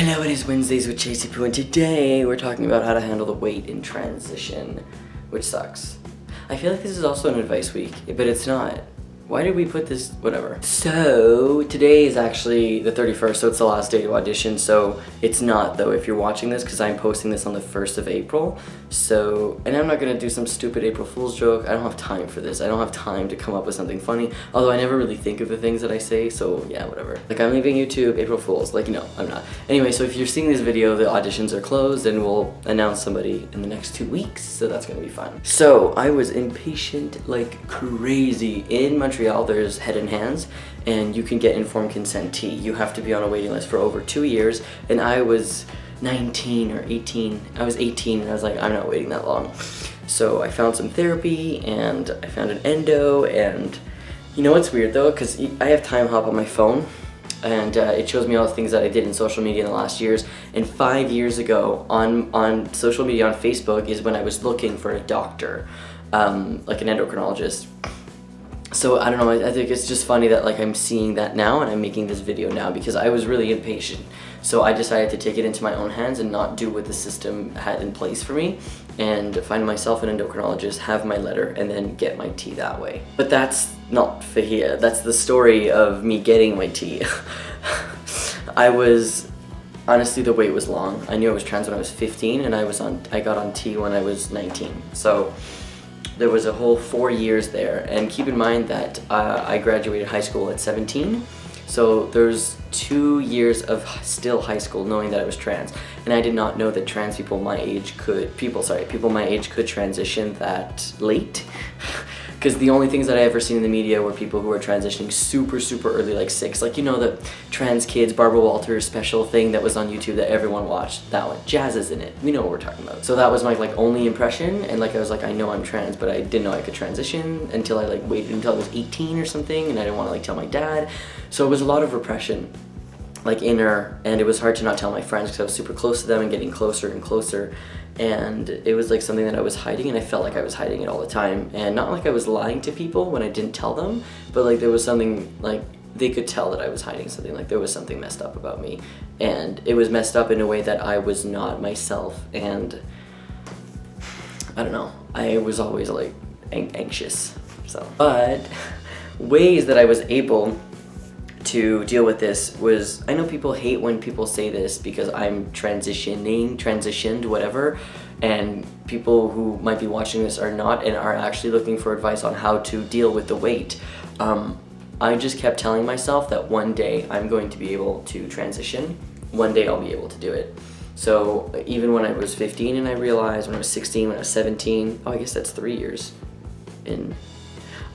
Hello, it is Wednesdays with Chasey Poo, and today we're talking about how to handle the weight in transition, which sucks. I feel like this is also an advice week, but it's not. Why did we put this? Whatever. So, today is actually the 31st, so it's the last day to audition, so it's not, though, if you're watching this, because I'm posting this on the 1st of April, so, and I'm not gonna do some stupid April Fool's joke. I don't have time for this. I don't have time to come up with something funny, although I never really think of the things that I say, so yeah, whatever. Like, I'm leaving YouTube, April Fool's, like, no, I'm not. Anyway, so if you're seeing this video, the auditions are closed, and we'll announce somebody in the next 2 weeks, so that's gonna be fun. So, I was impatient like crazy. In Montreal, there's Head and Hands, and you can get informed consent T. You have to be on a waiting list for over 2 years, and I was 19 or 18. I was 18, and I was like, I'm not waiting that long. So I found some therapy, and I found an endo, and you know what's weird though? Because I have Time Hop on my phone, and it shows me all the things that I did in social media in the last years. And 5 years ago, on social media, on Facebook, is when I was looking for a doctor, like an endocrinologist. So I don't know, I think it's just funny that like I'm seeing that now and I'm making this video now because I was really impatient. So I decided to take it into my own hands and not do what the system had in place for me and find myself an endocrinologist, have my letter, and then get my tea that way. But that's not for here. That's the story of me getting my tea. Honestly, the wait was long. I knew I was trans when I was 15 and I got on tea when I was 19. So there was a whole 4 years there, and keep in mind that I graduated high school at 17, so there's 2 years of still high school knowing that I was trans, and I did not know that trans people my age people my age could transition that late. Because the only things that I ever seen in the media were people who were transitioning super early, like 6. Like, you know, the Trans Kids, Barbara Walters special thing that was on YouTube that everyone watched? That one. Jazz is in it. We know what we're talking about. So that was my like only impression, and like I was like, I know I'm trans, but I didn't know I could transition until I like waited until I was 18 or something, and I didn't want to like tell my dad. So it was a lot of repression, like inner, and it was hard to not tell my friends because I was super close to them and getting closer and closer. And it was like something that I was hiding, and I felt like I was hiding it all the time. And not like I was lying to people when I didn't tell them, but like there was something, like they could tell that I was hiding something, like there was something messed up about me. And it was messed up in a way that I was not myself, and I don't know, I was always like anxious. So, but ways that I was able to deal with this was, I know people hate when people say this because I'm transitioned, whatever, and people who might be watching this are not and are actually looking for advice on how to deal with the weight. I just kept telling myself that one day I'm going to be able to transition. One day I'll be able to do it. So even when I was 15 and I realized, when I was 16, when I was 17, oh, I guess that's 3 years in,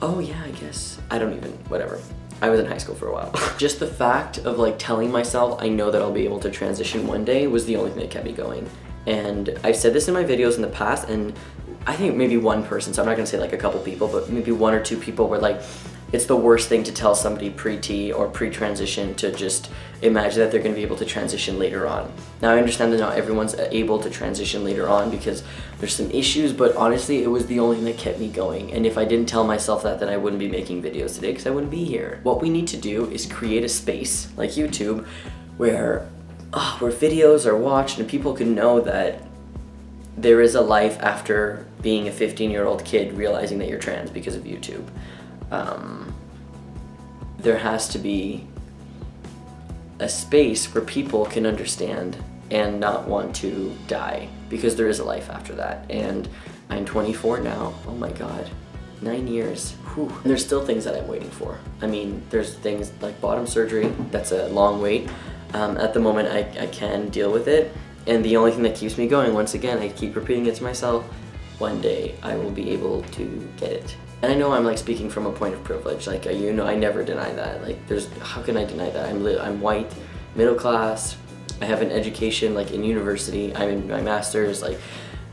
oh yeah, I guess, I don't even, whatever. I was in high school for a while. Just the fact of like telling myself I know that I'll be able to transition one day was the only thing that kept me going. And I've said this in my videos in the past, and I think maybe one person, so I'm not gonna say like a couple people, but maybe 1 or 2 people were like, it's the worst thing to tell somebody pre-T or pre-transition to just imagine that they're going to be able to transition later on. Now I understand that not everyone's able to transition later on because there's some issues, but honestly it was the only thing that kept me going. And if I didn't tell myself that, then I wouldn't be making videos today because I wouldn't be here. What we need to do is create a space like YouTube where videos are watched and people can know that there is a life after being a 15-year-old kid realizing that you're trans because of YouTube. There has to be a space where people can understand and not want to die, because there is a life after that. And I'm 24 now. Oh my god, 9 years. Whew. And there's still things that I'm waiting for. I mean, there's things like bottom surgery. That's a long wait. At the moment I can deal with it, and the only thing that keeps me going, once again, I keep repeating it to myself, one day I will be able to get it. And I know I'm like speaking from a point of privilege, like you know, I never deny that. Like how can I deny that? I'm white, middle class, I have an education like in university, I'm in my master's, like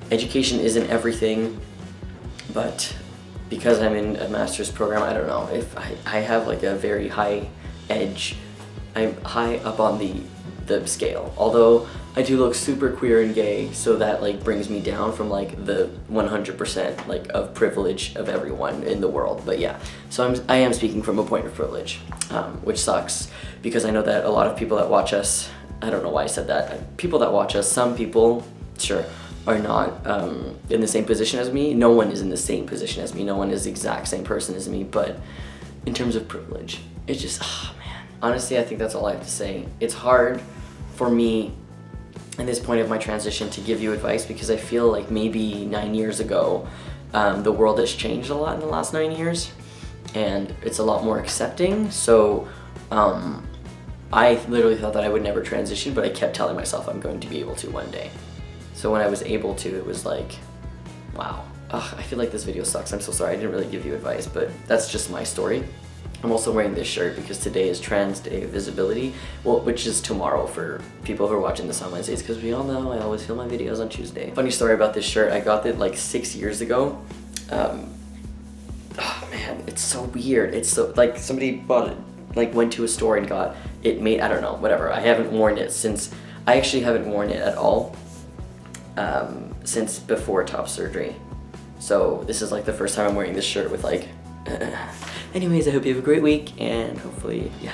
education isn't everything, but because I'm in a master's program, I don't know, if I have like a very high edge, I'm high up on the scale, although I do look super queer and gay, so that like brings me down from like the 100% like of privilege of everyone in the world. But yeah, so I am speaking from a point of privilege, which sucks because I know that a lot of people that watch us I don't know why I said that. People that watch us, some people, sure, are not in the same position as me. No one is in the same position as me. No one is the exact same person as me, but in terms of privilege, it's just, oh man. Honestly, I think that's all I have to say. It's hard for me in this point of my transition to give you advice because I feel like maybe 9 years ago, the world has changed a lot in the last 9 years and it's a lot more accepting. So I literally thought that I would never transition, but I kept telling myself I'm going to be able to one day. So when I was able to, it was like, wow. Ugh, I feel like this video sucks. I'm so sorry. I didn't really give you advice, but that's just my story. I'm also wearing this shirt because today is Trans Day of Visibility, well, which is tomorrow for people who are watching this on Wednesdays, because we all know I always film my videos on Tuesday. Funny story about this shirt, I got it like 6 years ago. Oh man, it's so weird. It's so, like, somebody bought it, like went to a store and got it made, I don't know, whatever. I haven't worn it since, I actually haven't worn it at all since before top surgery. So this is like the first time I'm wearing this shirt with like, anyways, I hope you have a great week and hopefully, yeah.